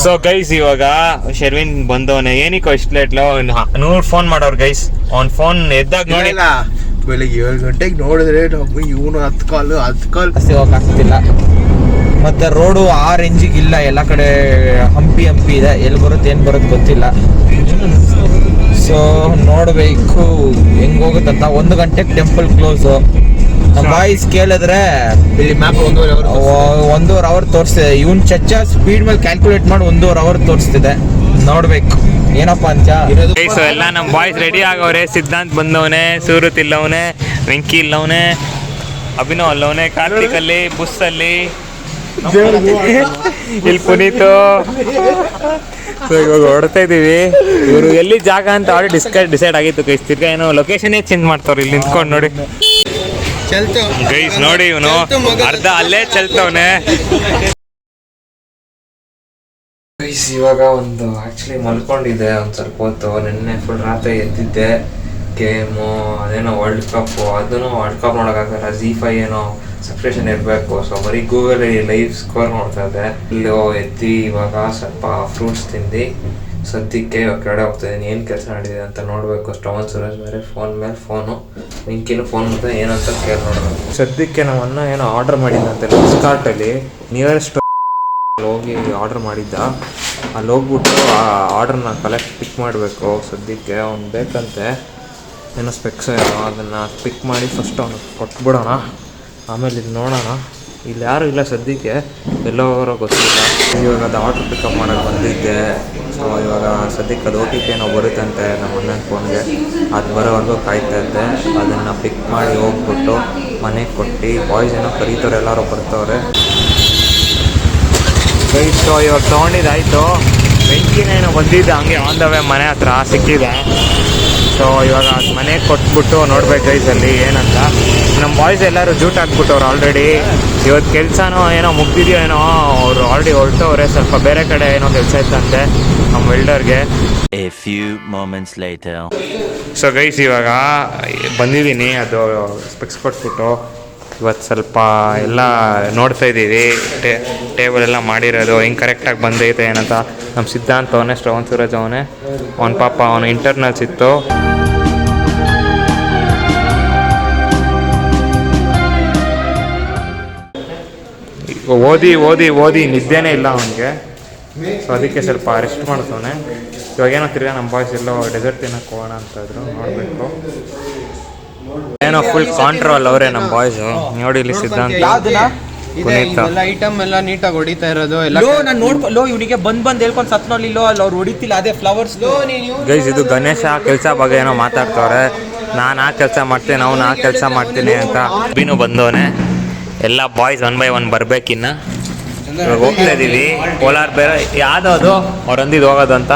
So guys ಇವಾಗ ಶರ್ವಿನ್ ಬಂದವನೆ ಏನಕ್ಕೋ ಇಷ್ಟು late 100 phone ಮಾಡೋರು ಗೈಸ್. ಅವ್ನ ಫೋನ್ ಎದ್ದಾಗ ನೋಡಿ ಬೆಳಿಗ್ಗೆ 7 ಗಂಟೆಗೆ ನೋಡಿದ್ರೆ ಇವನು 10 ಕಾಲು ಹೋಗಕ್ಕಾಗ್ತಿಲ್ಲ. ಮತ್ತೆ ರೋಡು ಆ ರೇಂಜಿಗೆ ಇಲ್ಲ, ಎಲ್ಲ ಕಡೆ ಹಂಪಿ ಇದೆ. ಎಲ್ಲಿ ಬರುತ್ತೆ ಏನು ಬರುತ್ತೆ ಗೊತ್ತಿಲ್ಲ. ಸೊ ನೋಡಬೇಕು ಹೆಂಗ್ ಹೋಗುತ್ತಂತ. 1 ಗಂಟೆಗೆ ಟೆಂಪಲ್ ಕ್ಲೋಸು. ನಮ್ಮ ಬಾಯ್ಸ್ ಕೇಳಿದ್ರೆ ಇಲ್ಲಿ ಮ್ಯಾಪ್ 1.5 ಅವರ್ ತೋರಿಸ್ತಿದೆ. ಇವನ್ ಚಚ್ಚ ಸ್ಪೀಡ್ ಮೇಲೆ ಕ್ಯಾಲ್ಕುಲೇಟ್ ಮಾಡಿ 1.5 ಅವರ್ ತೋರಿಸ್ತಿದೆ. ನೋಡ್ಬೇಕು ಏನಪ್ಪಾ ಅಂತ. ಸೊ ಎಲ್ಲ ನಮ್ಮ ಬಾಯ್ಸ್ ರೆಡಿ ಆಗವ್ರೆ. ಸಿದ್ಧಾಂತ್ ಬಂದವನೆ, ಸೂರತ್ ಇಲ್ಲವನೆ, ವೆಂಕಿ ಇಲ್ಲವನೆ, ಅಭಿನವ್ ಅಲ್ಲವನೆ, ಕಾರ್ತಿಕ್ ಅಲ್ಲಿ, ಬುಸ್ ಅಲ್ಲಿ, ಇಲ್ಲಿ ಪುನೀತು. ಇವಾಗ ಹೊಡ್ತಾ ಇದೀವಿ. ಇವರು ಎಲ್ಲಿ ಜಾಗ ಅಂತ ಆಲ್ರೆಡಿ ಡಿಸೈಡ್ ಆಗಿತ್ತು ಗೈಸ್. ತಿರ್ಗಾ ಏನೋ ಲೊಕೇಶನ್ ಚೇಂಜ್ ಮಾಡ್ತಾವ್ರಿ. ಇಲ್ಲಿ ನಿಂತ್ಕೊಂಡು ನೋಡಿ ಗೈಸ್, ನೋಡಿ ಇವನು ಅರ್ಧ ಅಲ್ಲೇ ಚಲ್ತವನೆ ಗೈಸ್. ಇವಾಗ ಒಂದು ಆಕ್ಚುಲಿ ಮಲ್ಕೊಂಡಿದ್ದೆ ಒಂದು ಸ್ವಲ್ಪ ಹೊತ್ತು. ನಿನ್ನೆ ಫುಲ್ ರಾತ್ರಿ ಎದ್ದಿದ್ದೆ. ಗೇಮು ಅದೇನೋ ವರ್ಲ್ಡ್ ಕಪ್, ಅದನ್ನು ವರ್ಲ್ಡ್ ಕಪ್ ನೋಡೋಕ್ಕಾಗಲ್ಲ. ZEE5 ಏನೋ ಸಬ್ಸ್ಕ್ರಿಪ್ಷನ್ ಇರಬೇಕು. ಸೊ ಬರೀ ಗೂಗಲ್ ಲೈವ್ ಸ್ಕೋರ್ ನೋಡ್ತಾ ಇದ್ದೆ. ಇಲ್ಲೋ ಎತ್ತಿ ಇವಾಗ ಸ್ವಲ್ಪ ಫ್ರೂಟ್ಸ್ ತಿಂದು ಸದ್ಯಕ್ಕೆ ಇವಾಗ ಕೆಳಗಡೆ ಹೋಗ್ತಾಯಿದ್ದೀನಿ. ಏನು ಕೆಲಸ ಮಾಡಿದೆ ಅಂತ ನೋಡಬೇಕು. ಶ್ರವಣ್ ಸುರೇಶ್ ಬೇರೆ ಫೋನ್ ಮೇಲೆ ಫೋನು, ಮಿಂಕಿನೂ ಫೋನ್ ಮಾಡ್ತಾ ಏನಂತ ಕೇಳಿ ನೋಡಬೇಕು. ಸದ್ಯಕ್ಕೆ ನಮ್ಮ ಅಣ್ಣ ಏನೋ ಆರ್ಡರ್ ಮಾಡಿದ್ದಂತೆ ಫ್ಲಿಪ್ಕಾರ್ಟಲ್ಲಿ. ನಿಯರೆಸ್ಟ್ ಹೋಗಿ ಆರ್ಡರ್ ಮಾಡಿದ್ದ. ಅಲ್ಲಿ ಹೋಗ್ಬಿಟ್ಟು ಆ ಆರ್ಡ್ರನ್ನ ಪಿಕ್ ಮಾಡಬೇಕು. ಸದ್ಯಕ್ಕೆ ಅವ್ನು ಬೇಕಂತೆ ಏನೋ ಸ್ಪೆಕ್ಸ್ ಏನೋ, ಅದನ್ನು ಪಿಕ್ ಮಾಡಿ ಫಸ್ಟ್ ಅವ್ನಿಗೆ ಕೊಟ್ಬಿಡೋಣ. ಆಮೇಲೆ ಇಲ್ಲಿ ನೋಡೋಣ. ಇಲ್ಲಿ ಯಾರೂ ಇಲ್ಲ ಸದ್ಯಕ್ಕೆ, ಎಲ್ಲೋರೋ ಗೊತ್ತಿಲ್ಲ. ಇವಾಗ ಅದು ಆರ್ಡ್ರ್ ಪಿಕಪ್ ಮಾಡೋಕ್ಕೆ ಬಂದಿದ್ದೆ. ಸೊ ಇವಾಗ ಸದ್ಯಕ್ಕೆ ಅದು OTP ಏನೋ ಬರುತ್ತಂತೆ ನಮ್ಮ ಅಣ್ಣನ ಫೋನ್ಗೆ. ಅದು ಬರೋವರೆಗೂ ಕಾಯ್ತಾ ಇದ್ದೆ. ಅದನ್ನು ಪಿಕ್ ಮಾಡಿ ಹೋಗ್ಬಿಟ್ಟು ಮನೆಗೆ ಕೊಟ್ಟು ಬಾಯ್ಸ್ ಏನೋ ಕರೀತವ್ರೆ, ಎಲ್ಲರೂ ಬರ್ತಾವ್ರೆ. ಸೊ ಇವಾಗ ತೊಗೊಂಡಿದ್ದಾಯಿತು. ಬೆಂಕಿನೇನೋ ಬಂದಿದ್ದೆ ಹಂಗೆ ಆನ್ ದ ವೇ ಮನೆ ಹತ್ರ ಸಿಕ್ಕಿದೆ. ಸೊ ಇವಾಗ ಅದು ಮನೆಗೆ ಕೊಟ್ಬಿಟ್ಟು ನೋಡ್ಬೇಕು ಗೈಸಲ್ಲಿ ಏನಂತ. ನಮ್ಮ ಬಾಯ್ಸ್ ಎಲ್ಲರೂ ಜೂಟ್ ಹಾಕ್ಬಿಟ್ಟವ್ರು ಆಲ್ರೆಡಿ. ಇವತ್ತು ಕೆಲಸನೋ ಏನೋ ಮುಗ್ದಿದೆಯೋ ಏನೋ, ಅವರು ಆಲ್ರೆಡಿ ಹೊರಟವ್ರೆ. ಸ್ವಲ್ಪ ಬೇರೆ ಕಡೆ ಏನೋ ಕೆಲಸ ಇತ್ತಂತೆ ನಮ್ಮ ವೆಲ್ಡರ್ಗೆ. ಸೊ ಗೈಸ್ ಇವಾಗ ಬಂದಿದ್ದೀನಿ, ಅದು ಸ್ಪೆಕ್ಸ್ ಕೊಟ್ಬಿಟ್ಟು. ಇವತ್ತು ಸ್ವಲ್ಪ ಎಲ್ಲ ನೋಡ್ತಾ ಇದ್ದೀವಿ. ಟೇಬಲ್ ಎಲ್ಲ ಮಾಡಿರೋದು ಹೆಂಗೆ ಕರೆಕ್ಟಾಗಿ ಬಂದೈತೆ ಏನಂತ. ನಮ್ಮ ಸಿದ್ಧಾಂತ ಅವನೇ, ಶ್ರವಣ್ ಸೂರಜ್ ಅವನೇ. ಅವನ ಪಾಪ ಅವನು ಇಂಟರ್ನಲ್ಸ್ ಇತ್ತು. ಓದಿ ನಿದ್ದೆನೇ ಇಲ್ಲ ಅವನಿಗೆ. ಸೊ ಅದಕ್ಕೆ ಸ್ವಲ್ಪ ರೆಸ್ಟ್ ಮಾಡ್ತವನೆ. ಇವಾಗೇನೋ ತಿರ್ಗಾ ನಮ್ಮ ಬಾಯ್ಸ್ ಎಲ್ಲೋ ಡೆಸರ್ಟ್ ತಿನ್ನಕ್ಕೆ ಹೋಗೋಣ ಅಂತ ಇದ್ರು. ನೋಡಬೇಕು. ಏನೋ ಫುಲ್ ಕಾಂಟ್ರೋಲ್ ಅವರೇ ನಮ್ಮ ಬಾಯ್ಸು. ನೋಡಿ ಇಲ್ಲಿ ಸಿದ್ಧಾಂತ, ಪುನೀತ್ ಐಟಮ್ ಎಲ್ಲ ನೀಟಾಗಿ ಹೊಡಿತಾ ಇರೋದು ಎಲ್ಲ. ನಾನು ನೋಡ್ಕೊ ಇವನಿಗೆ ಬಂದ್ ಹೇಳ್ಕೊಂಡು ಸತ್ ನೋಡ್ಲಿಲ್ಲೋ ಅಲ್ಲಿ ಅವ್ರು ಹೊಡಿತಿಲ್ಲ. ಅದೇ ಫ್ಲವರ್ಸ್ ಗೈಸ್. ಇದು ಗಣೇಶ ಕೆಲಸ ಬಗ್ಗೆ ಏನೋ ಮಾತಾಡ್ತವ್ರೆ. ನಾನು ಆ ಕೆಲಸ ಮಾಡ್ತೀನಿ, ಅವ್ನು ಆ ಕೆಲಸ ಮಾಡ್ತೀನಿ ಅಂತ. ಅಭಿನೂ ಬಂದವನೆ. ಎಲ್ಲ ಬಾಯ್ಸ್ 1 by 1 ಬರ್ಬೇಕಿನ್ನ. ಇವಾಗ ಹೋಗ್ತಾ ಇದ್ದೀವಿ. ಕೋಲಾರ ಬೇರೆ ಯಾವ್ದು ಅದು ಅವ್ರು ಅಂದಿದ್ದು ಹೋಗೋದು ಅಂತ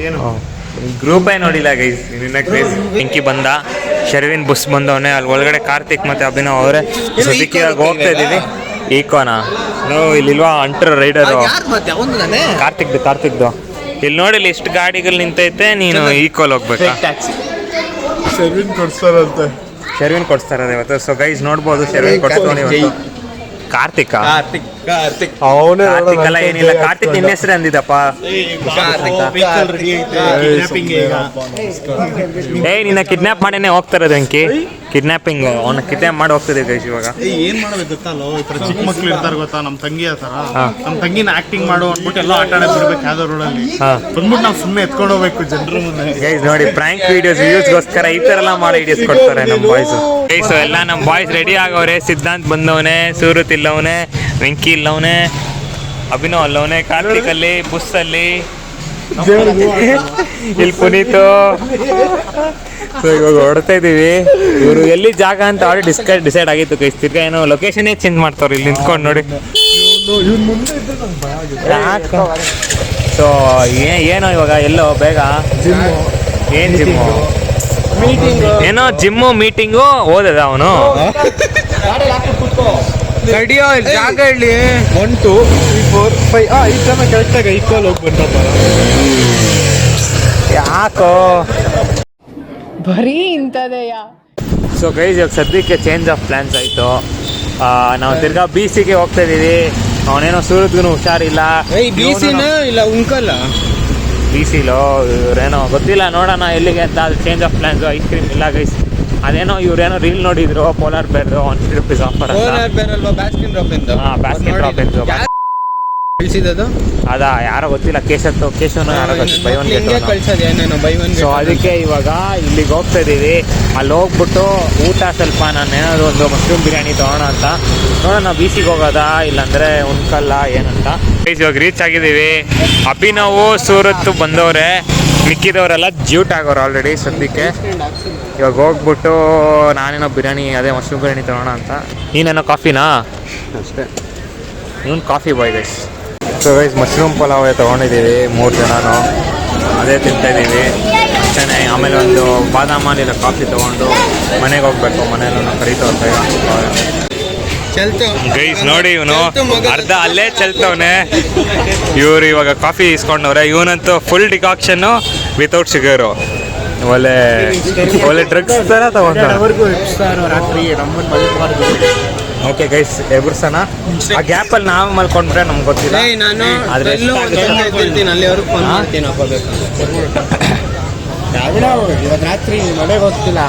ಏನು ಗ್ರೂಪೇ ನೋಡಿಲ್ಲ ಗೈಸ್. ನಿನ್ನ ಗೈಸ್ ಪಿಂಕಿ ಬಂದ, ಶರ್ವಿನ್ ಬುಸ್ ಬಂದವನೆ. ಅಲ್ಲಿ ಒಳಗಡೆ ಕಾರ್ತಿಕ್ ಮತ್ತು ಅಭಿನವ್ ಅವರೇ. ಸದ್ಯಕ್ಕೆ ಇವಾಗ ಹೋಗ್ತಾ ಇದ್ದೀವಿ. ಈಕೋನಾ ಇಲ್ಲಿಲ್ವಾ ಅಂಟರ್ ರೈಡರು ಕಾರ್ತಿಕ್ದು. ಇಲ್ಲಿ ನೋಡಿ ಇಷ್ಟು ಗಾಡಿಗಳು ನಿಂತೈತೆ. ನೀನು ಈಕೋಲ್ ಹೋಗ್ಬೇಕಾ? ಶರ್ವಿನ್ ಕೊಡ್ಸ್ತಾರಂತೆ ಇವತ್ತು. ಸೊ ಗೈಸ್ ನೋಡ್ಬೋದು, ಶರ್ವಿನ್ ಕೊಡ್ಸ್ತಾನೆ ಇವತ್ತು. ಕಾರ್ತಿಕ್ ಅಲ್ಲ ಏನಿಲ್ಲ. ಕಾರ್ತಿಕ್ ನಿನ್ನ ಹೆಸರು ಅಂದಿದ್ದಪ್ಪ. ನಿನ್ನ ಕಿಡ್ನಾಪ್ ಮಾಡಿನೇ ಹೋಗ್ತಾರದು ಅಂಕಿ. ಕಿಡ್ನಾಪಿಂಗ್ ಅವನ್ನ ಕಿಡ್ನಾಪ್ ಮಾಡಿ ಹೋಗ್ತದೆ ಗೈಸ್. ಇವಾಗ ಏನ್ ಮಾಡ್ಬೇಕು ಗೊತ್ತಲ್ಲ, ಈ ತರ ಚಿಕ್ಕ ಮಕ್ಳು ಇರ್ತಾರೆ ಗೊತ್ತಾ, ನಮ್ಮ ತಂಗಿ ಹತ್ರ. ನಮ್ಮ ತಂಗಿನ ಆಕ್ಟಿಂಗ್ ಮಾಡು ಅಂದ್ಬಿಟ್ಟು ಎಲ್ಲ ಆಟ ಆಡಕ್ ಬಿಡ್ಬೇಕು ಯಾವ್ದೋ ರೋಡಲ್ಲಿ. ಬಂದ್ಬಿಟ್ಟು ನಾವು ಸುಮ್ಮನೆ ಎತ್ಕೊಂಡು ಹೋಗ್ಬೇಕು ಜನರ ಮುಂದೆ. ಗೈಸ್ ನೋಡಿ, ಪ್ರಾಂಕ್ ವಿಡಿಯೋಸ್ ಯೂಸ್ಗೋಸ್ಕರ ಈ ತರ ಎಲ್ಲ ಮಾಡಿ ವಿಡಿಯೋಸ್ ಕೊಡ್ತಾರೆ ನಮ್ಮ ಬಾಯ್ಸ್. ಗೈಸ್ ಎಲ್ಲ ನಮ್ಮ ಬಾಯ್ಸ್ ರೆಡಿ ಆಗವ್ರೆ. ಸಿದ್ಧಾಂತ್ ಬಂದವನೆ, ಸೂರತ್ ಇಲ್ಲವನೆ, ವೆಂಕಿ ಇಲ್ಲವನೆ, ಅಭಿನವ್ ಅಲ್ಲವನೆ, ಕಾರ್ತಿಕ್ ಅಲ್ಲಿ, ಬುಸ್ ಅಲ್ಲಿ, ಇಲ್ಲಿ ಪುನೀತು. ಸೊ ಇವಾಗ ಹೊಡ್ತಾ ಇದೀವಿ. ಇವರು ಎಲ್ಲಿ ಜಾಗ ಅಂತ ಆಲ್ರೆಡಿ ಡಿಸೈಡ್ ಆಗಿತ್ತು ಗೈಸ್. ತಿರ್ಗಾ ಏನೋ ಲೊಕೇಶನ್ ಚೇಂಜ್ ಮಾಡ್ತಾವ್ರಿ. ಇಲ್ಲಿ ನಿಂತ್ಕೊಂಡು ನೋಡಿ. ಸೊ ಏನೋ ಇವಾಗ ಎಲ್ಲೋ ಬೇಗ ಏನು ಜಿಮ್ಮು ಏನೋ ಜಿಮ್ಮು ಮೀಟಿಂಗು ಓದದ ಅವನು. ನಡಿಯೋ ಜಾಗ ಹೇಳಿ. 1 2 3 4 5 5 ಜನ ಕರೆಕ್ಟಾಗಿ ಈಕ್ವಲ್ ಹೋಗಿ ಬಂದಪ್ಪ. ಯಾಕೋ ಬರೀ ಇಂಥದೆಯಾ. ಸೊ ಗೈಸ್ ಇವಾಗ ಸದ್ಯಕ್ಕೆ ಚೇಂಜ್ ಆಫ್ ಪ್ಲ್ಯಾನ್ಸ್ ಆಯಿತು. ನಾವು ತಿರ್ಗಾ BCಗೆ ಹೋಗ್ತಾ ಇದ್ದೀವಿ. ಅವನೇನೋ ಸೂರತ್ಗೂ ಹುಷಾರಿಲ್ಲ. ಇಲ್ಲ ಉಂಕಲ್ಲ ಬಿ ಸಿಲೋ ಇವ್ರೇನೋ ಗೊತ್ತಿಲ್ಲ, ನೋಡೋಣ ಎಲ್ಲಿಗೆ ಅಂತ. ಅದು change of plans. Ice cream ಇಲ್ಲ ಗೈಸ್. ಅದೇನೋ ಇವ್ರೇನೋ ರೀಲ್ ನೋಡಿದ್ರು, ಪೋಲಾರ್ ಬೇರ್ದು ₹150 ಆಫರ್ ಅಂತ. ಬ್ಯಾಸ್ಕಿನ್ ರಾಬಿನ್ಸ್ ಬ್ಯಾಸ್ಕೆಟ್ ರಾಬಿನ್ಸ್ ಕಳಿಸಿದ್ದು ಅದ ಯಾರೋ ಗೊತ್ತಿಲ್ಲ. ಕೇಶವನು ಯಾರೋ ಬೈ ಒನ್ ಕಳ್ಸೋದು ಏನೇನೋ ಬೈ ಒನ್. ಸೊ ಅದಕ್ಕೆ ಇವಾಗ ಇಲ್ಲಿಗೆ ಹೋಗ್ತಾ ಇದ್ದೀವಿ. ಅಲ್ಲಿ ಹೋಗ್ಬಿಟ್ಟು ಊಟ ಸ್ವಲ್ಪ ನಾನು ಏನಾದ್ರು ಒಂದು ಮಶ್ರೂಮ್ ಬಿರಿಯಾನಿ ತೊಗೊಳೋಣ ಅಂತ. ನೋಡೋಣ ಬಿ ಸಿಗೆ ಹೋಗೋದಾ ಇಲ್ಲಾಂದರೆ ಉಣ್ಕಲ್ಲ ಏನಂತ. ಇವಾಗ ರೀಚ್ ಆಗಿದ್ದೀವಿ. ಅಭಿನವು ಸೂರತ್ತು ಬಂದವ್ರೆ, ಮಿಕ್ಕಿದವರೆಲ್ಲ ಜ್ಯೂಟ್ ಆಗೋರು ಆಲ್ರೆಡಿ ಸದ್ಯಕ್ಕೆ. ಇವಾಗ ಹೋಗ್ಬಿಟ್ಟು ನಾನೇನೋ ಬಿರಿಯಾನಿ, ಅದೇ ಮಶ್ರೂಮ್ ಬಿರಿಯಾನಿ ತೊಗೊಳೋಣ ಅಂತ. ನೀನೇನೋ ಕಾಫಿನಾ? ಅಷ್ಟೇ. ಇವನು coffee boy guys. So guys mushroom pulao ತೊಗೊಂಡಿದ್ದೀವಿ 3 ಜನನು. ಅದೇ ತಿಂತಾಯಿದ್ದೀವಿ ಅಷ್ಟೇ. ಆಮೇಲೆ ಒಂದು ಬಾದಾಮಲ್ಲಿರೋ ಕಾಫಿ ತೊಗೊಂಡು ಮನೆಗೆ ಹೋಗ್ಬೇಕು. ಮನೇಲಿ ಕರೀತವ್ರೆ ಗೈಸ್. ನೋಡಿ ಇವನು ಅರ್ಧ ಅಲ್ಲೇ ಚೆಲ್ತವನೆ. ಇವರು ಇವಾಗ ಕಾಫಿ ಇಸ್ಕೊಂಡವ್ರೆ. ಇವನಂತೂ ಫುಲ್ ಡಿಕಾಕ್ಷನ್ನು ವಿತೌಟ್ ಶುಗರು. ಒಳ್ಳೆ ಡ್ರಗ್ಸ್ ಥರ ತಗೊಂಡ್ರೆ. ಓಕೆ ಗೈಸ್, ಎಬ್ರಸನ ಆ ಗ್ಯಾಪಲ್ಲಿ ನಾವು ಮಲ್ಕೊಂಡ್ರೆ ನಮ್ಗೆ ಗೊತ್ತಿಲ್ಲ. ಆದರೆ ಅಲ್ಲಿವರೆಗೂ ಫೋನ್ ಮಾಡ್ತೀನಿ ಹಾಕೋಬೇಕು. ಇವತ್ತು ರಾತ್ರಿ ಮನೆಗೆ ಹೋಗ್ತಿಲ್ಲ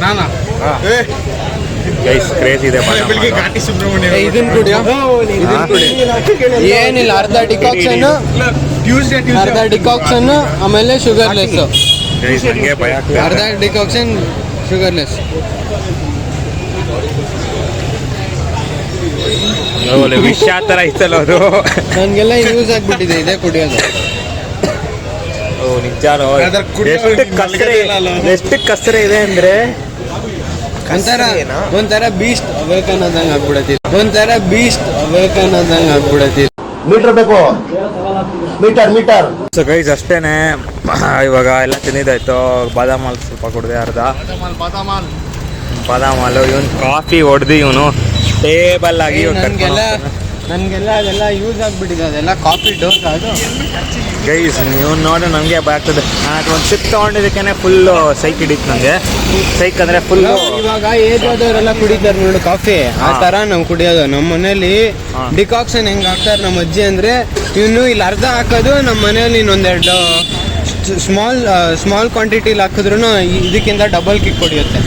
ನಾನು. ಗೈಸ್ ಕ್ರೇಜ್ ಇದೆ. ಇದನ್ನ ಕುಡಿಯೋ, ಏನಿಲ್ಲ. ಅರ್ಧ ಡಿಕಾಕ್ಷನ್ ಆಮೇಲೆ ಶುಗರ್ಲೆಸ್. ಅರ್ಧ ಡಿಕಾಕ್ಷನ್ ಶುಗರ್ಲೆಸ್. ವಿಷ ಥರ ಇತ್ತಲ್ಲ ಅದು. ನನಗೆಲ್ಲ ಯೂಸ್ ಆಗಿಬಿಟ್ಟಿದೆ ಇದೇ ಕುಡಿಯೋದು. ನಿಜಾನೋ ಎಷ್ಟು ಕಸರೆ ಇದೆ ಅಂದ್ರೆ ಒಂಥರ ಬೀಸ್ಟ್ ಅವೇಕನ್ನೋದಂಗೆ ಆಗ್ಬಿಡತಿ. ಮೀಟರ್ ಬೇಕು, ಮೀಟರ್. ಸೊ ಗೈಸ್ ಅಷ್ಟೇನೆ. ಇವಾಗ ಎಲ್ಲ ತಿಂದಿದ್ದಾಯ್ತು. ಬಾದಾಮ್ ಹಾಲು ಸ್ವಲ್ಪ ಕುಡಿದೆ, ಅರ್ಧ ಬಾದಾಮ್ ಹಾಲು. ಇವನು ಕಾಫಿ ಹೊಡೆದು ಇವನು ಟೇಬಲ್ ಆಗಿ ನನಗೆಲ್ಲ ಅದೆಲ್ಲ ಯೂಸ್ ಆಗಿಬಿಟ್ಟಿದೆ. ಅದೆಲ್ಲ ಕಾಫಿ ಡೋಸ್ ಅದು ಗೈಸ್. ನೀವು ನೋಡಿ ನನಗೆ ಆಗ್ತದೆ. ನಾನು ಒಂದು ಸಿಪ್ ತೊಗೊಂಡಿದ್ದಕ್ಕೇ ಫುಲ್ಲು ಸೈಕ್ ಹಿಡಿತು ನನಗೆ. ಸೈಕ್ ಅಂದರೆ ಫುಲ್ಲು. ಇವಾಗ ಏಜ್ ಆದವರೆಲ್ಲ ಕುಡಿತಾರೆ ನೋಡು ಕಾಫಿ, ಆ ಥರ ನಾವು ಕುಡಿಯೋದು. ನಮ್ಮ ಮನೇಲಿ ಡಿಕಾಕ್ಷನ್ ಹೆಂಗೆ ಹಾಕ್ತಾರೆ ನಮ್ಮ ಅಜ್ಜಿ ಅಂದರೆ, ಇವನು ಇಲ್ಲಿ ಅರ್ಧ ಹಾಕೋದು. ನಮ್ಮ ಮನೇಲಿ ಇನ್ನೊಂದೆರಡು ಸ್ಮಾಲ್ ಕ್ವಾಂಟಿಟಿಲಿ ಹಾಕಿದ್ರು ಇದಕ್ಕಿಂತ ಡಬಲ್ ಕಿಕ್ ಹೊಡಿಯುತ್ತೆ.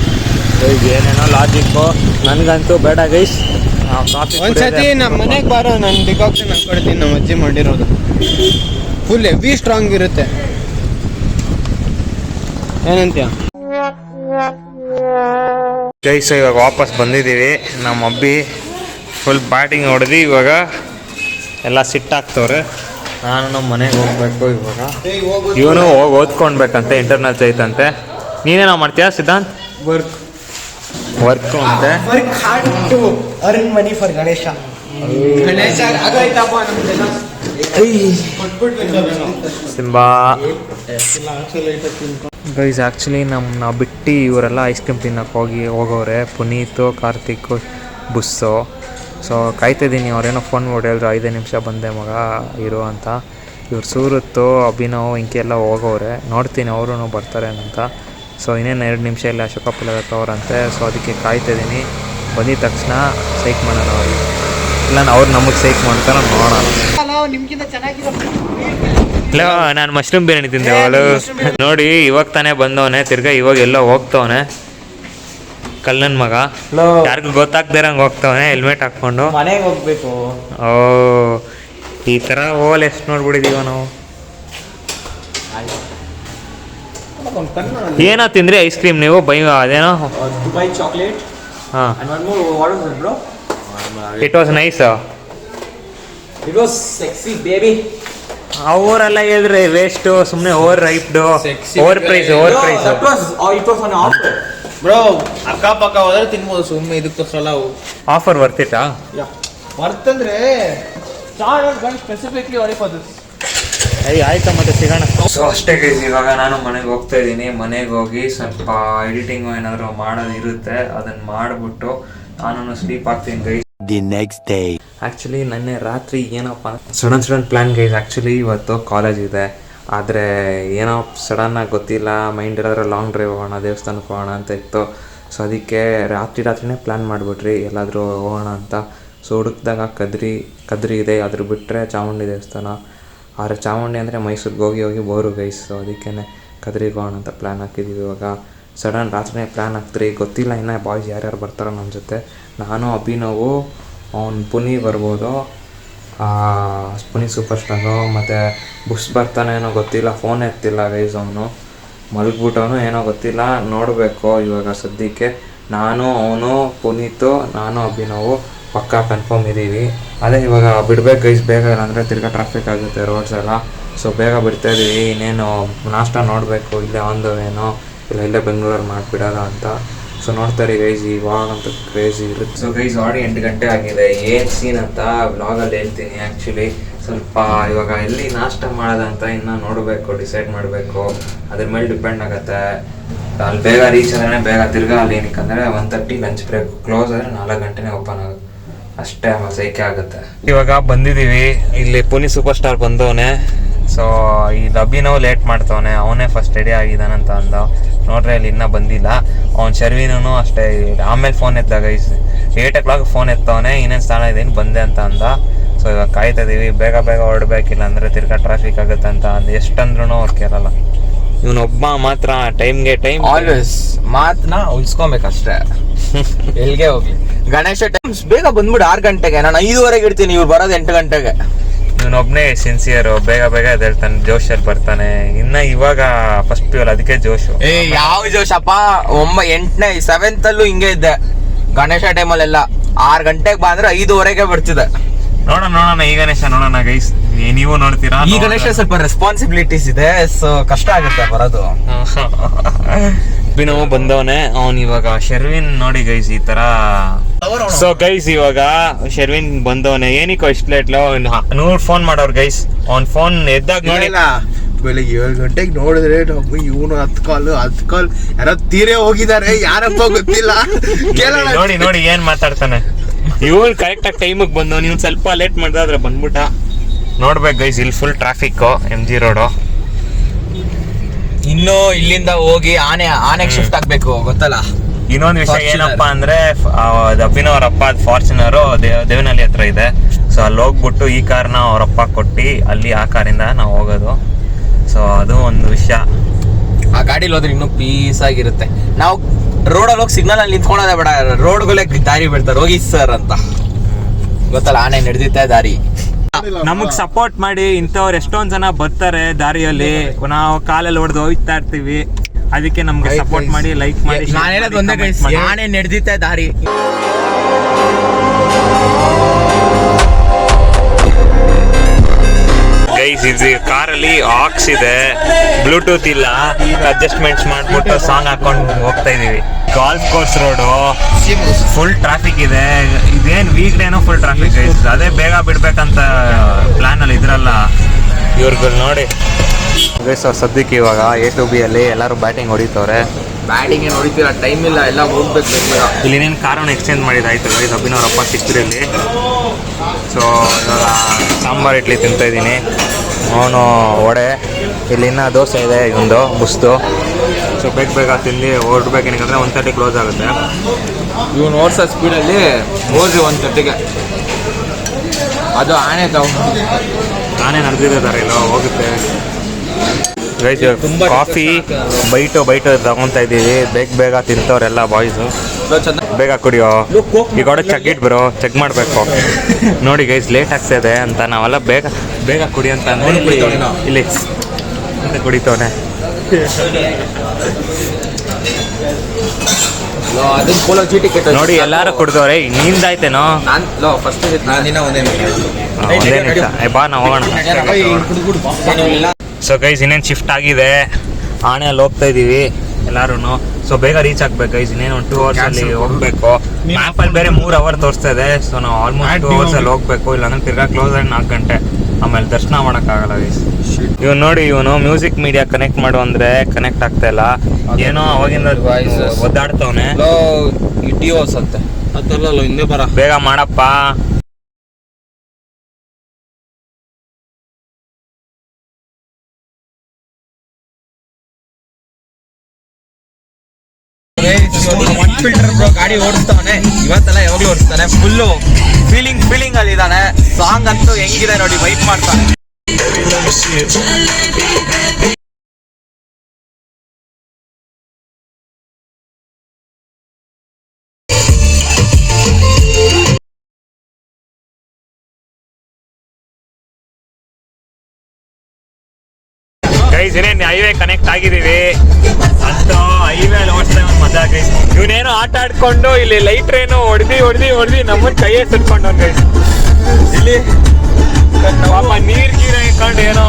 ಏನೇನೋ ಲಾಜಿಕ್ಕು. ನನಗಂತೂ ಬೇಡ ಗೈಸ್. ಒಂದ್ಸತಿ ನಮ್ಮ ಮನೆಗೆ ಬಾರೋ, ನಾನು ಡಿಕಾಕ್ಷನ್ ಹಾಕ್ಕೊಡ್ತೀನಿ. ನಮ್ಮ ಅಜ್ಜಿ ಮಾಡಿರೋದು ಫುಲ್ ಹೆವಿ ಸ್ಟ್ರಾಂಗ್ ಇರುತ್ತೆ. ಏನಂತೀಯ ಗೈಸ್? ಇವಾಗ ವಾಪಸ್ ಬಂದಿದ್ದೀವಿ. ನಮ್ಮ ಅಬ್ಬಿ ಫುಲ್ ಬ್ಯಾಟಿಂಗ್ ಹೊಡೆದು ಇವಾಗ ಎಲ್ಲ ಸಿಟ್ಟಾಗ್ತವ್ರೆ. ನಾನು ನಮ್ಮ ಮನೆಗೆ ಹೋಗ್ಬೇಕು ಇವಾಗ. ಇವನು ಹೋಗಿ ಓದ್ಕೊಳ್ಬೇಕಂತೆ, ಇಂಟರ್ನಲ್ಸ್ ಐತಂತೆ. ನೀನೇನೋ ಮಾಡ್ತೀಯಾ ಸಿದ್ಧಾಂತ್? ವರ್ಕ್ ಅಂತೆ. Earn money for Ganesha. Simba guys. Actually ನಮ್ಮನ್ನ ಬಿಟ್ಟು ಇವರೆಲ್ಲ ಐಸ್ ಕ್ರೀಮ್ ತಿನ್ನೋಕೆ ಹೋಗೋರೆ. ಪುನೀತು, ಕಾರ್ತಿಕ್, ಬುಸ್ಸು. ಸೊ ಕಾಯ್ತಿದ್ದೀನಿ. ಅವರೇನೋ ಫೋನ್ ಮಾಡಿ ಹೇಳಿದ್ರು 5 ನಿಮಿಷ ಬಂದೆ ಮಗ ಇರು ಅಂತ. ಇವ್ರು ಸೂರತ್ತು, ಅಭಿನವ್ ಇಂಕೆಲ್ಲ ಹೋಗೋರೆ. ನೋಡ್ತೀನಿ ಅವರು ಬರ್ತಾರೆ ಅಂತ. ಸೊ ಇನ್ನೇನು 2 ನಿಮಿಷ ಇಲ್ಲ ಅಶೋಕಪ್ಪಲ್ಲ ಅವ್ರಂತೆ. ಸೊ ಅದಕ್ಕೆ ಕಾಯ್ತಿದ್ದೀನಿ. ಬಂದಿದ ತಕ್ಷಣ ಸೈಕ್ ಮಾಡೋಣ ಅವ್ರಿಗೆ, ಇಲ್ಲ ಅವ್ರು ನಮಗೆ ಸೈಕ್ ಮಾಡ್ತಾರೆ, ನೋಡೋಣ. ಇಲ್ಲ ನಾನು ಮಶ್ರೂಮ್ ಬಿರಿಯಾನಿ ತಿಂದೆ ಅವಳು. ನೋಡಿ ಇವಾಗ ತಾನೇ ಬಂದವನೆ, ತಿರ್ಗಾ ಇವಾಗ ಎಲ್ಲೋ ಹೋಗ್ತವನೆ. ಕಲ್ಲನ್ ಮಗ ಯಾರಿಗೂ ಗೊತ್ತಾಗ್ದಿರಂಗೆ ಹೋಗ್ತವನೆ ಹೆಲ್ಮೆಟ್ ಹಾಕ್ಕೊಂಡು. ಮನೆಗೆ ಹೋಗ್ಬೇಕು. ಓ ಈ ಥರ ಓಲ್ ಎಷ್ಟು ನೋಡ್ಬಿಟ್ಟಿದೀವ ನಾವು. ಏನೋ ತಿಂದ್ರಿ ಐಸ್ ಕ್ರೀಮ್ ನೀವು? ಅದೇನೋ ದುಬೈ ಚಾಕ್ಲೇಟ್. ಹಾಂ, it was nice. It was sexy baby. ಅವರೆಲ್ಲ ಹೇಳಿದ್ರೆ ವೇಸ್ಟು, ಸುಮ್ಮನೆ ಓವರ್ ರೈಪ್ಡು, ಓವರ್ ಪ್ರೈಸ್. ಬ್ರೋ ಅಕ್ಕಪಕ್ಕ ಹೋದ್ರೆ ತಿನ್ಬೋದು ಸುಮ್ಮನೆ. ಇದಕ್ಕೋಸ್ಕರ ಆಫರ್ ವರ್ತಿತ್ತಾ? ಬರ್ತಂದ್ರೆ ಸ್ಪೆಸಿಫಿಕ್ಲಿ ಆಯ್ತಾ, ಮತ್ತೆ ಸಿಗೋಣ. ಸೊ ಅಷ್ಟೇ ಗೈಸ್, ಇವಾಗ ನಾನು ಮನೆಗೆ ಹೋಗ್ತಾ ಇದ್ದೀನಿ. ಮನೆಗೆ ಹೋಗಿ ಸ್ವಲ್ಪ ಎಡಿಟಿಂಗು ಏನಾದರೂ ಮಾಡೋದು ಇರುತ್ತೆ, ಅದನ್ನು ಮಾಡಿಬಿಟ್ಟು ನಾನು ಸ್ಲೀಪ್ ಆಗ್ತೀನಿ guys. The next day. Actually ನೆನ್ನೆ ರಾತ್ರಿ ಏನಪ್ಪ ಸಡನ್ ಪ್ಲ್ಯಾನ್ ಗೈಸ್. ಆ್ಯಕ್ಚುಲಿ ಇವತ್ತು ಕಾಲೇಜ್ ಇದೆ, ಆದರೆ ಏನೋ ಸಡನ್ನಾಗಿ ಗೊತ್ತಿಲ್ಲ, ಮೈಂಡ್ ಇರೋದ್ರೆ ಲಾಂಗ್ ಡ್ರೈವ್ ಹೋಗೋಣ, ದೇವಸ್ಥಾನಕ್ಕೆ ಹೋಗೋಣ ಅಂತ ಇತ್ತು. ಸೊ ಅದಕ್ಕೆ ರಾತ್ರಿನೇ ಪ್ಲ್ಯಾನ್ ಮಾಡಿಬಿಟ್ರಿ ಎಲ್ಲಾದರೂ ಹೋಗೋಣ ಅಂತ. ಸೊ ಹುಡುಕ್ದಾಗ ಕದ್ರಿ ಇದೆ, ಅದ್ರ ಬಿಟ್ಟರೆ ಚಾಮುಂಡಿ ದೇವಸ್ಥಾನ. ಆದರೆ ಚಾಮುಂಡಿ ಅಂದರೆ ಮೈಸೂರಿಗೆ ಹೋಗಿ ಬೋರು ಗೈಸ್. ಸೊ ಅದಕ್ಕೇ ಕದ್ರಿಗೆ ಹೋಗೋಣ ಅಂತ ಪ್ಲ್ಯಾನ್ ಹಾಕಿದ್ದೀವಿ. ಇವಾಗ ಸಡನ್ ರಾತ್ರಿನೇ ಪ್ಲ್ಯಾನ್ ಹಾಕ್ತೀರಿ, ಗೊತ್ತಿಲ್ಲ ಇನ್ನು ಬಾಯ್ಸ್ ಯಾರ್ಯಾರು ಬರ್ತಾರೋ ನಮ್ಮ ಜೊತೆ. ನಾನು ಅಭಿನವು, ಅವ್ನು ಪುನಿ ಬರ್ಬೋದು, ಪುನಿ ಸೂಪರ್ ಸ್ಟಾರು, ಮತ್ತು ಬುಸ್ ಬರ್ತಾನೇನೋ ಗೊತ್ತಿಲ್ಲ, ಫೋನ್ ಎತ್ತಿಲ್ಲ ಗೈಸ್. ಅವನು ಮಲಗ್ಬಿಟ್ಟವನು ಏನೋ ಗೊತ್ತಿಲ್ಲ, ನೋಡಬೇಕು. ಇವಾಗ ಸದ್ಯಕ್ಕೆ ನಾನು, ಅವನು, ಪುನೀತು, ನಾನು, ಅಭಿನವು ಪಕ್ಕಾ ಕನ್ಫರ್ಮ್ ಇದ್ದೀವಿ. ಅದೇ ಇವಾಗ ಬಿಡ್ಬೇಕು ಗೈಸ್ ಬೇಗ, ಇಲ್ಲಾಂದರೆ ತಿರ್ಗಾ ಟ್ರಾಫಿಕ್ ಆಗುತ್ತೆ ರೋಡ್ಸ್ ಎಲ್ಲ. ಸೊ ಬೇಗ ಬಿಡ್ತಾಯಿದ್ದೀವಿ. ಇನ್ನೇನು ನಾಷ್ಟ ನೋಡಬೇಕು, ಇಲ್ಲೇ ಒಂದು ಏನೋ ಇಲ್ಲ ಇಲ್ಲೇ ಬೆಂಗಳೂರಲ್ಲಿ ಮಾಡಿಬಿಡೋದ ಅಂತ. ಸೊ ನೋಡ್ತಾರೆ ಗೈಸ್, ಇವಾಗಂತೂ ಕ್ರೇಜಿ ಇರುತ್ತೆ. ಸೊ ಗೈಸ್ ಆಡಿ 8 ಗಂಟೆ ಆಗಿದೆ. ಏನು ಸೀನ್ ಅಂತ ವ್ಲಾಗಲ್ಲಿ ಹೇಳ್ತೀನಿ. ಆ್ಯಕ್ಚುಲಿ ಸ್ವಲ್ಪ ಇವಾಗ ಎಲ್ಲಿ ನಾಷ್ಟ ಮಾಡೋದಂತ ಇನ್ನು ನೋಡಬೇಕು, ಡಿಸೈಡ್ ಮಾಡಬೇಕು. ಅದ್ರ ಮೇಲೆ ಡಿಪೆಂಡ್ ಆಗುತ್ತೆ. ಅಲ್ಲಿ ಬೇಗ ರೀಚ್ ಆದ್ರೆ ಬೇಗ ತಿರ್ಗಾ ಅಲ್ಲಿ ಏನಕ್ಕಂದರೆ 1:30 ಲಂಚ್ ಬ್ರೇಕ್, ಕ್ಲೋಸ್ ಆದರೆ 4 ಗಂಟೆನೇ ಓಪನ್ ಆಗುತ್ತೆ. ಅಷ್ಟೇ ಸೈಕೆ ಆಗುತ್ತೆ. ಇವಾಗ ಬಂದಿದ್ದೀವಿ, ಇಲ್ಲಿ ಪುನಿ ಸೂಪರ್ ಸ್ಟಾರ್ ಬಂದವನೆ. ಸೊ ಇಲ್ಲಿ ಅಭಿನವ್ ಲೇಟ್ ಮಾಡ್ತವನೆ, ಅವನೇ ಫಸ್ಟ್ ರೆಡಿ ಆಗಿದ್ದಾನಂತ ಅಂದ. ನೋಡ್ರೆ ಅಲ್ಲಿ ಇನ್ನೂ ಬಂದಿಲ್ಲ. ಅವ್ನು ಶರ್ವಿನೂ ಅಷ್ಟೇ, ಆಮೇಲೆ ಫೋನ್ ಎತ್ತಾಗ 8 o'clock ಫೋನ್ ಎತ್ತವನೆ, ಇನ್ನೇನು ಸ್ಥಾನ ಇದೇನು ಬಂದೆ ಅಂತ ಅಂದ. ಸೊ ಇವಾಗ ಕಾಯ್ತಾ ಇದೀವಿ, ಬೇಗ ಹೊರಡ್ಬೇಕಿಲ್ಲ ಅಂದರೆ ತಿರ್ಗಾ ಟ್ರಾಫಿಕ್ ಆಗುತ್ತೆ ಅಂತ ಅಂದು ಎಷ್ಟಂದ್ರೂ ಅವ್ರು ಕೇಳಲ್ಲ. ಇವನೊಬ್ಬ ಮಾತ್ರ ಟೈಮ್ಗೆ ಟೈಮ್ ಆಲ್ವೇಸ್ ಮಾತನ್ನ ಉಳಿಸ್ಕೊಬೇಕಷ್ಟೇ. ಎಲ್ಲಿಗೆ ಹೋಗ್ಲಿ ಗಣೇಶ ಟೈಮ್ಸ್ ಬೇಗ ಬಂದ್ಬಿಡು 6 ಗಂಟೆಗೆ. ನಾನು 5:15 ಇಡ್ತೀನಿ, ಇವ್ರು ಬರೋದು 8 ಗಂಟೆಗೆ. ಇವನೊಬ್ಬನೇ ಸಿನ್ಸಿಯರು, ಬೇಗ ಎದ್ದೇಳ್ತಾನೆ, ಜೋಶಲ್ಲಿ ಬರ್ತಾನೆ. ಇನ್ನು ಇವಾಗ ಫಸ್ಟ್ ಪ್ಯೂರ್, ಅದಕ್ಕೆ ಜೋಶು. ಯಾವ ಜೋಶಪ್ಪ, 8ನೇ 7th ಅಲ್ಲೂ ಹಿಂಗೆ ಇದ್ದೆ. ಗಣೇಶ ಟೈಮಲ್ಲೆಲ್ಲ 6 ಗಂಟೆಗೆ ಬಂದ್ರೆ 5:15 ಬರ್ತಿದೆ. ನೋಡೋಣ ಈ ಗಣೇಶ ನೋಡೋಣ ಗೈಸ್, ನೀವು ನೋಡ್ತೀರಾ? ಈ ಗಣೇಶ ಸ್ವಲ್ಪ ರೆಸ್ಪಾನ್ಸಿಬಿಲಿಟೀಸ್ ಇದೆ, ಸೊ ಕಷ್ಟ ಆಗುತ್ತೆ ಬರೋದು. ಅಭಿನವ್ ಬಂದವನೇ, ಅವ್ನು ಇವಾಗ ಶರ್ವಿನ್ ನೋಡಿ ಗೈಸ್ ಈ ತರ. ಸೊ ಗೈಸ್ ಇವಾಗ ಶರ್ವಿನ್ ಬಂದವನೇ, ಏನಕ್ಕೋ ಇಷ್ಟು ಲೇಟ್? 100 ಫೋನ್ ಮಾಡೋರು ಗೈಸ್. ಅವ್ನ್ ಫೋನ್ ಎದ್ದಾಗ ನೋಡಿ, ಬೆಳಿಗ್ಗೆ 7 ಗಂಟೆಗೆ ನೋಡಿದ್ರೆ ನಮ್ಮ ಇವನು 10 ಕಾಲ್ ಯಾರೋ ತೀರೇ ಹೋಗಿದ್ದಾರೆ, ಯಾರಪ್ಪ ಗೊತ್ತಿಲ್ಲ. ನೋಡಿ ಏನ್ ಮಾತಾಡ್ತಾನೆ. ಇವನು ಕರೆಕ್ಟಾಗಿ ಟೈಮಿಗೆ ಬಂದವ್, ನೀವು ಸ್ವಲ್ಪ ಲೇಟ್ ಮಾಡಿದ್ರೆ ಬಂದ್ಬಿಟ್ಟ. ನೋಡ್ಬೇಕು ಗೈಸ್, ಇಲ್ಲಿ ಫುಲ್ ಟ್ರಾಫಿಕ್ಕು MG ರೋಡು. ಇನ್ನು ಇಲ್ಲಿಂದ ಹೋಗಿ ಆನೆಗೆ ಶಿಫ್ಟ್ ಆಗ್ಬೇಕು, ಗೊತ್ತಲ್ಲ. ಇನ್ನೊಂದು ವಿಷಯ ಏನಪ್ಪ ಅಂದ್ರೆ, ಅಭಿನವ್ ಅವರಪ್ಪ ಫಾರ್ಚುನರು ದೇವನಹಳ್ಳಿ ಹತ್ರ ಇದೆ. ಸೊ ಅಲ್ಲಿ ಹೋಗ್ಬಿಟ್ಟು ಈ ಕಾರ್ನ ಅವರಪ್ಪ ಕೊಟ್ಟು ಅಲ್ಲಿ ಆ ಕಾರಿಂದ ನಾವು ಹೋಗೋದು. ಸೊ ಅದು ಒಂದು ವಿಷಯ. ಆ ಗಾಡಿಲಿ ಹೋದ್ರೆ ಇನ್ನೂ ಪೀಸ್ ಆಗಿರುತ್ತೆ. ನಾವು ರೋಡಲ್ಲಿ ಹೋಗಿ ಸಿಗ್ನಲ್ ಅಲ್ಲಿ ನಿಂತ್ಕೊಳ್ಳೋದೇ ಬೇಡ, ರೋಡ್ಗಳೇ ದಾರಿ ಬಿಡ್ತಾರೆ, ಹೋಗಿ ಸರ್ ಅಂತ. ಗೊತ್ತಲ್ಲ, ಆನೆ ನಡೆದಿತ್ತೆ ದಾರಿ. ನಮಗ್ ಸಪೋರ್ಟ್ ಮಾಡಿ ಇಂಥವ್ರು ಎಷ್ಟೊಂದ್ ಜನ ಬರ್ತಾರೆ ದಾರಿಯಲ್ಲಿ, ನಾವು ಕಾಲಲ್ಲಿ ಹೊಡೆದು ಹೋಗ್ತಾ ಇರ್ತೀವಿ. ಅದಕ್ಕೆ ನಮ್ಗೆ ಸಪೋರ್ಟ್ ಮಾಡಿ, ಲೈಕ್ ಮಾಡಿ. ನಾನು ಹೇಳೋದು ಒಂದೇ, ಆನೆ ನಡೆದಿತ್ತೆ ದಾರಿ. ಗೈಸ್ ಇದು ಕಾರಲ್ಲಿ ಆಕ್ಸ್ ಇದೆ, ಬ್ಲೂಟೂತ್ ಇಲ್ಲ, ಅಡ್ಜಸ್ಟ್ಮೆಂಟ್ಸ್ ಮಾಡ್ಬಿಟ್ಟು ಸಾಂಗ್ ಹಾಕೊಂಡು ಹೋಗ್ತಾ ಇದೀವಿ. Golf course road, full traffic ಇದೆ. ಇದೇನು ವೀಕ್ ಡೇನೋ ಫುಲ್ ಟ್ರಾಫಿಕ್ ಗೈಸ್. ಅದೇ ಬೇಗ ಬಿಡ್ಬೇಕಂತ ಪ್ಲಾನ್ ಅಲ್ಲಿ ಇದ್ರಲ್ಲ ಇವ್ರುಗಳು ನೋಡಿ ಗೈಸ್. ಅವ್ರು ಸದ್ಯಕ್ಕೆ ಇವಾಗ A-B ಅಲ್ಲಿ ಎಲ್ಲರೂ ಬ್ಯಾಟಿಂಗ್ ಹೊಡಿತವ್ರೆ. ಬ್ಯಾಟಿಂಗ್ ಏನು ಹೊಡಿತೀರ, ಟೈಮ್ ಇಲ್ಲ, ಎಲ್ಲ ಹೋಗ್ಬೇಕು. ಇಲ್ಲಿ ಇನ್ನೇನು ಕಾರನ್ನು ಎಕ್ಸ್ಚೇಂಜ್ ಮಾಡಿದಾಯ್ತು ಗೈಸ್ ಅಭಿನವರಪ್ಪ ಚಿಕ್ಕರಲ್ಲಿ. ಸೊ ಇವಾಗ ಸಾಂಬಾರು ಇಡ್ಲಿ ತಿಂತಾಯಿದ್ದೀನಿ, ಅವನು ವಡೆ, ಇಲ್ಲಿ ಇನ್ನೂ ದೋಸೆ ಇದೆ, ಇವೊಂದು ಬುಸ್ತು. ಸೊ ಬೇಗ ತಿಂದು ಹೊರಡ್ಬೇಕು. ಏನಂದರೆ 1:30 ಕ್ಲೋಸ್ ಆಗುತ್ತೆ. ಇವನು ಓಡಿಸೋ ಸ್ಪೀಡಲ್ಲಿ ಹೋದ್ರಿ 1:30ಗೆ. ಅದು ಆನೆ ನಡೆದಿದ್ದಾರೆ ಇಲ್ಲ ಹೋಗುತ್ತೆ ಗೈಸ್. ಕಾಫಿ ಬೈಟು ತಗೊತಾ ಇದ್ದೀವಿ. ಬೇಗ ತಿಂತವ್ರೆಲ್ಲ ಬಾಯ್ಸು. ಬೇಗ ಕುಡಿಯೋ, ಈಗ ಚೆಕ್ ಇಟ್ ಬ್ರೋ, ಚೆಕ್ ಮಾಡಬೇಕು. ನೋಡಿ ಗೈಸ್ ಲೇಟ್ ಆಗ್ತಾಯಿದೆ ಅಂತ ನಾವೆಲ್ಲ ಬೇಗ ಕುಡಿ ಅಂತ ಇಲ್ಲಿ ಅಂತ ಕುಡಿತವನೆ. ನೋಡಿ ಎಲ್ಲಾರು ಕುಡ್ದವ್ರೆ, ನಿಂದಾಯ್ತೇನೋ? ಬಾ ನಾವು ಹೋಗೋಣ. ಸೊ ಗೈಸ್ ಇನ್ನೇನು ಶಿಫ್ಟ್ ಆಗಿದೆ, ಆನೆಯಲ್ಲಿ ಹೋಗ್ತಾ ಇದ್ದೀವಿ ಎಲ್ಲಾರು. ಸೊ ಬೇಗ ರೀಚ್ ಆಗ್ಬೇಕು ಗೈಸ್, ಇನ್ನೇನು 2 hours ಅಲ್ಲಿ ಹೋಗ್ಬೇಕು. ಮ್ಯಾಪಲ್ಲಿ ಬೇರೆ 3 hour ತೋರಿಸ್ತಾ ಇದೆ. ಸೊ ನಾವು ಆಲ್ಮೋಸ್ಟ್ 2 hours ಅಲ್ಲಿ ಹೋಗ್ಬೇಕು, ಇಲ್ಲಾಂದ್ರೆ ತಿರ್ಗಾ ಕ್ಲೋಸ್ ಆಗಿ 4 ಗಂಟೆ, ಆಮೇಲೆ ದರ್ಶನ ಮಾಡೋಕ್ಕಾಗಲ್ಲ ಗೈಸ್. ಇವನು ನೋಡಿ, ಇವನು ಮ್ಯೂಸಿಕ್ ಮೀಡಿಯಾ ಕನೆಕ್ಟ್ ಮಾಡು ಅಂದ್ರೆ ಕನೆಕ್ಟ್ ಆಗ್ತಾ ಇಲ್ಲ, ಏನೋ ಅವಾಗಿಂದ ಒದ್ದಾಡ್ತವನೆ. ಬೇಗ ಮಾಡಪ್ಪ. ಒನ್ ಫಿಲ್ಟರ್ ಬ್ರೋ ಗಾಡಿ ಓಡಿಸ್ತಾವನೆ ಇವತ್ತೆಲ್ಲ ಯಾವಾಗ್ಲೂ ಓಡಿಸ್ತಾನೆ ಫುಲ್ಲು ಫೀಲಿಂಗ್ ಅಲ್ಲಿ ಇದ್ದಾನೆ. ಸಾಂಗ್ ಅಂತೂ ಹೆಂಗಿದೆ ನೋಡಿ, ವೈಪ್ ಮಾಡ್ತಾನೆ. ಗೈಸ್ ಏನೇನು ಹೈವೇ ಕನೆಕ್ಟ್ ಆಗಿದ್ದೀವಿ ಅಂತ ಹೈವೇ ಓಡಿಸ್ತಾ ಮಜಾ ಗೈಸ್. ಇವನೇನೋ ಆಟ ಆಡ್ಕೊಂಡು ಇಲ್ಲಿ ಲೈಟ್ ಟ್ರೈನು ಹೊಡೆದಿ ನಮ್ಮನ್ನ ಕೈಯೇ ಸುಟ್ಕೊಂಡು ಗೈಸ್. ಇಲ್ಲಿ ಪಾಪ ನೀರ್ ಗೀರ್ ಇಟ್ಕೊಂಡು ಏನೋ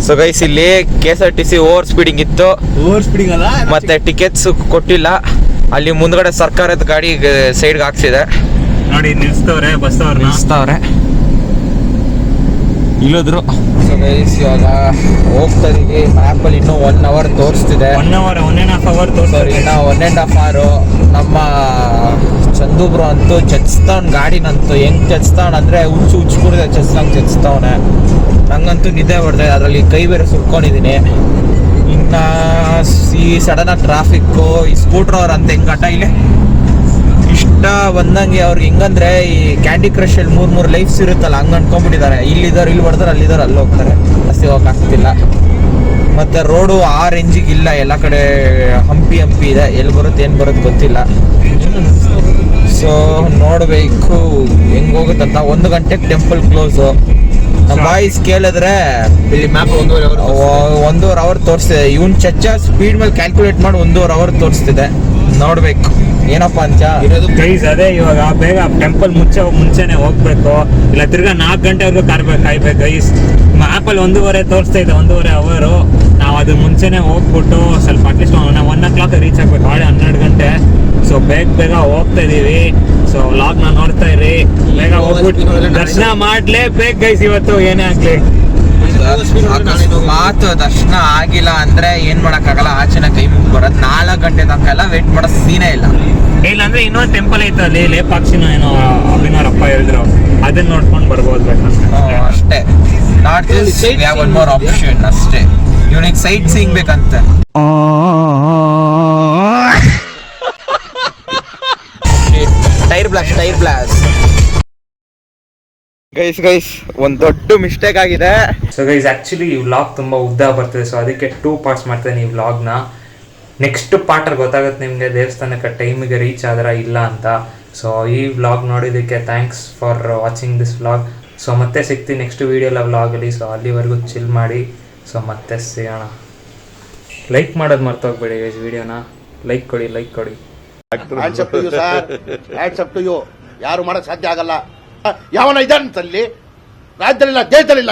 ಸೊ ಗೈಸ್ ಇಲ್ಲಿ KSRTC ಓವರ್ ಸ್ಪೀಡಿಂಗ್ ಇತ್ತು, ಮತ್ತೆ ಟಿಕೆಟ್ಸ್ ಕೊಟ್ಟಿಲ್ಲ. ಅಲ್ಲಿ ಮುಂದ್ಗಡೆ ಸರ್ಕಾರದ ಗಾಡಿ ಸೈಡ್ಗೆ ಹಾಕ್ಸಿದೆ ನೋಡಿ, ನಿಲ್ಸ್ತವ್ರೆ ಬಸ್ ನಿಲ್ಸ್ತವ್ರೆ. ಇಲ್ಲದ್ರು ಸೊ ಗೈಸ್ ಇವಾಗ ಹೋಗ್ತಾ ಇದೀವಿ. ಮ್ಯಾಪಲ್ಲಿ ಇನ್ನೂ 1 hour ತೋರಿಸ್ತಿದೆ. 1.5 hour ಸಾರಿ, ಇನ್ನ 1.5 hour. ನಮ್ಮ ಚಂದು ಬ್ರೋ ಅಂತೂ ಚಚ್ತಾವನ್ ಗಾಡಿನಂತೂ ಹೆಂಗ್ ಚಚ್ತಾವನ್ ಅಂದ್ರೆ ಹುಚ್ಚಿದೆ, ಚಚ್ತಾವನೆ. ನಂಗಂತೂ ನಿದ್ದೆ ಬರ್ತದೆ, ಅದರಲ್ಲಿ ಕೈ ಬೇರೆ ಸುಟ್ಕೊಂಡಿದ್ದೀನಿ. ಇನ್ನ ಈ ಸಡನ್ ಆಗಿ ಟ್ರಾಫಿಕ್ಕು, ಈ ಸ್ಕೂಟ್ರ್ ಅವ್ರ ಅಂತ ಹೆಂಗ್ ಗಟ್ಟ ಇಲ್ಲಿ ಇಷ್ಟ ಬಂದಂಗೆ ಅವ್ರಿಗೆ ಹೆಂಗಂದ್ರೆ ಈ ಕ್ಯಾಂಡಿ ಕ್ರಶ್ ಅಲ್ಲಿ 3 ಲೈಫ್ಸ್ ಇರುತ್ತಲ್ಲ, ಹಂಗ ಅನ್ಕೊಂಡ್ಬಿಟ್ಟಿದ್ದಾರೆ. ಇಲ್ಲಿದ್ದಾರೆ ಇಲ್ಲಿ ಬರ್ತಾರೆ, ಅಲ್ಲಿದ್ದಾರೆ ಅಲ್ಲಿ ಹೋಗ್ತಾರೆ. ಜಾಸ್ತಿ ಹೋಗಕ್ಕಾಗ್ತಿಲ್ಲ. ಮತ್ತೆ ರೋಡು ಆ ರೇಂಜಿಗೆ ಇಲ್ಲ, ಎಲ್ಲ ಕಡೆ ಹಂಪಿ ಇದೆ. ಎಲ್ಲಿ ಬರುತ್ತೆ ಏನು ಬರುತ್ತೆ ಗೊತ್ತಿಲ್ಲ. ಸೊ ನೋಡ್ಬೇಕು ಹೆಂಗ್ ಹೋಗುತ್ತಂತ. 1 ಗಂಟೆಗೆ ಟೆಂಪಲ್ ಕ್ಲೋಸು. ನಮ್ಮ ಬಾಯ್ಸ್ ಕೇಳಿದ್ರೆ ಇಲ್ಲಿ ಮ್ಯಾಪ್ 1.5 hour ತೋರಿಸ್ತಿದೆ. ಇವನ್ ಚಚ್ಚ ಸ್ಪೀಡ್ ಮೇಲೆ ಕ್ಯಾಲ್ಕುಲೇಟ್ ಮಾಡಿ 1.5 hour ತೋರಿಸ್ತಿದೆ. ನೋಡ್ಬೇಕು ಏನಪ್ಪಾ ಅಂತ ಗೈಸ್. ಅದೇ ಇವಾಗ ಬೇಗ ಟೆಂಪಲ್ ಮುಂಚೆನೆ ಹೋಗ್ಬೇಕು, ಇಲ್ಲ ತಿರ್ಗಾ 4 ಗಂಟೆವರೆಗೂ ಕಾಯ್ಬೇಕು ಗೈಸ್. ಮ್ಯಾಪಲ್ಲಿ 1.5 ತೋರಿಸ್ತಾ ಇದೆ, 1.5 hour. ನಾವು ಅದು ಮುಂಚೆನೆ ಹೋಗ್ಬಿಟ್ಟು ಸ್ವಲ್ಪ ಅಟ್ಲೀಸ್ಟ್ 1 o'clock ರೀಚ್ ಆಗ್ಬೇಕು, 12 ಗಂಟೆ. ಸೊ ಬೇಗ ಹೋಗ್ತಾ ಇದೀವಿ. ಸೊ ವ್ಲಾಗ್ನ ನೋಡ್ತಾ ಇರಿ, ಬೇಗ ಹೋಗ್ಬಿಟ್ಟು ದರ್ಶನ ಮಾಡ್ಲೇಬೇಕು ಗೈಸ್ ಇವತ್ತು ಏನೇ ಆಗ್ಲಿ. ಮಾತು ದರ್ಶನ ಆಗಿಲ್ಲ ಅಂದ್ರೆ ಏನ್ ಮಾಡಕ್ಕಾಗಲ್ಲ, ಆಚೆನ ಕೈ ಮುಗಿ ಬರೋದು. 4 ಗಂಟೆ ತನಕ ಎಲ್ಲ ವೇಟ್ ಮಾಡೋ ಸೀನೇ ಇಲ್ಲ. ಇಲ್ಲಾಂದ್ರೆ ಇನ್ನೊಂದು ಟೆಂಪಲ್ ಐತೆ ಅಲ್ಲಿ, ಲೇಪಾಕ್ಷಿನ ಏನೋ ಅಭಿನವರಪ್ಪ ಹೇಳಿದ್ರು, ಅದನ್ನ ನೋಡ್ಕೊಂಡು ಬರ್ಬೋದು ಬೇಕಂತ ಅಷ್ಟೇ. ನಾಟ್ ಒನ್ ಮೋರ್ ಆಪ್ಷನ್ ಅಷ್ಟೇ. ಇವನಿಗೆ ಸೈಟ್ ಸೀಯಿಂಗ್ ಬೇಕಂತ. ಟೈರ್ ಬ್ಲಾಸ್ಟ್ ಗೈಸ್ ಒಂದು ದೊಡ್ಡ ಮಿಸ್ಟೇಕ್ ಆಗಿದೆ. ಸೊ ಗೈಸ್ ಆ್ಯಕ್ಚುಲಿ ಈ ವ್ಲಾಗ್ ತುಂಬ ಉದ್ದ ಬರ್ತದೆ, ಸೊ ಅದಕ್ಕೆ 2 parts ಮಾಡ್ತೇನೆ ಈ ವ್ಲಾಗ್ನ. ನೆಕ್ಸ್ಟ್ ಪಾರ್ಟಲ್ಲಿ ಗೊತ್ತಾಗುತ್ತೆ ನಿಮಗೆ ದೇವಸ್ಥಾನಕ್ಕೆ ಟೈಮಿಗೆ ರೀಚ್ ಆದ್ರೆ ಇಲ್ಲ ಅಂತ. ಸೊ ಈ ವ್ಲಾಗ್ ನೋಡಿದ್ದಕ್ಕೆ thanks for watching this vlog. So ಮತ್ತೆ ಸಿಗ್ತೀನಿ ನೆಕ್ಸ್ಟ್ ವೀಡಿಯೋಲ್ಲ ವ್ಲಾಗಲ್ಲಿ. ಸೊ ಅಲ್ಲಿವರೆಗೂ ಚಿಲ್ ಮಾಡಿ. ಸೊ ಮತ್ತೆ ಸಿಗೋಣ. ಲೈಕ್ ಮಾಡೋದು ಮರ್ತೋಗ್ಬೇಡಿ ಗೈಸ್, ವಿಡಿಯೋನ ಲೈಕ್ ಕೊಡಿ. ಯಾರು ಮಾಡಕ್ ಸಾಧ್ಯ ಆಗಲ್ಲ. ಯಾವನ ಇದ್ದಾನಂತಲ್ಲಿ ರಾಜ್ಯದಲ್ಲಿಲ್ಲ, ದೇಶದಲ್ಲಿಲ್ಲ.